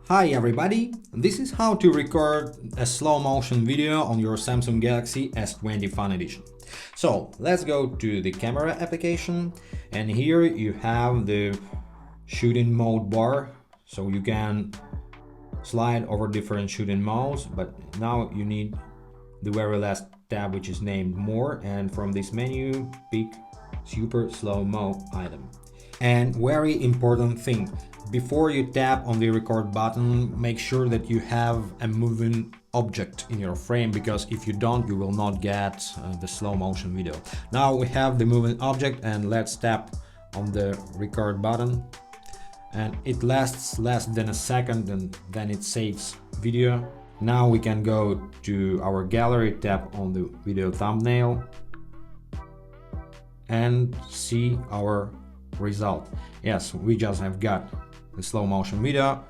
Hi everybody, this is how to record a slow motion video on your Samsung Galaxy S20 Fun Edition. So let's go to the camera application, and here you have the shooting mode bar, so you can slide over different shooting modes, but now you need the very last tab, which is named More, and from this menu pick Super Slow Mo item. And very important thing, before you tap on the record button, make sure that you have a moving object in your frame, because if you don't, you will not get the slow motion video. Now we have the moving object, and let's tap on the record button, and it lasts less than a second, and then it saves video. Now we can go to our gallery, tap on the video thumbnail and see our result. Yes, we just have got the slow motion video.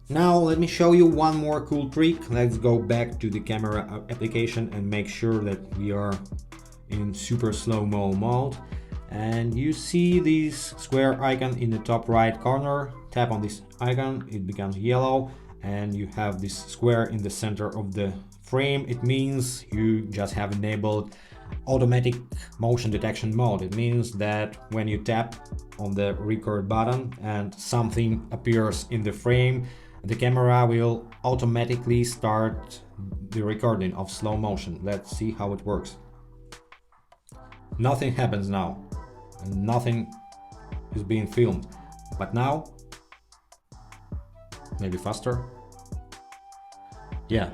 Now let me show you one more cool trick. Let's go back to the camera application and make sure that we are in super slow-mo mode. And you see this square icon in the top right corner. Tap on this icon, it becomes yellow, and you have this square in the center of the frame. It means you just have enabled automatic motion detection mode. It means that when you tap on the record button and something appears in the frame, the camera will automatically start the recording of slow motion. Let's see how it works. Nothing happens now, and nothing is being filmed, but now maybe faster. Yeah,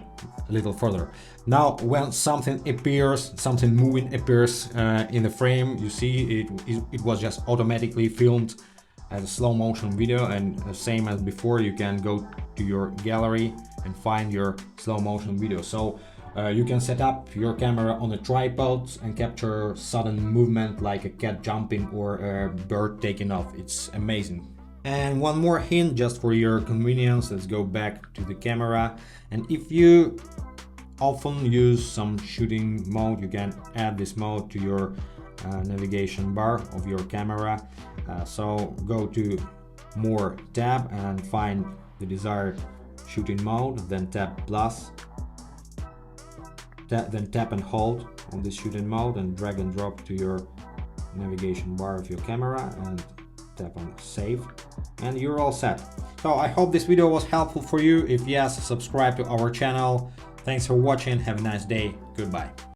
a little further. Now when something appears, something moving appears in the frame, you see it was just automatically filmed as a slow motion video. And same as before, you can go to your gallery and find your slow motion video. So you can set up your camera on a tripod and capture sudden movement like a cat jumping or a bird taking off. It's amazing. And one more hint just for your convenience, let's go back to the camera. And if you often use some shooting mode, you can add this mode to your navigation bar of your camera. So go to More tab and find the desired shooting mode, then tap plus, then tap and hold on this shooting mode and drag and drop to your navigation bar of your camera and tap on save, and you're all set. So I hope this video was helpful for you. If yes, subscribe to our channel. Thanks for watching. Have a nice day. Goodbye.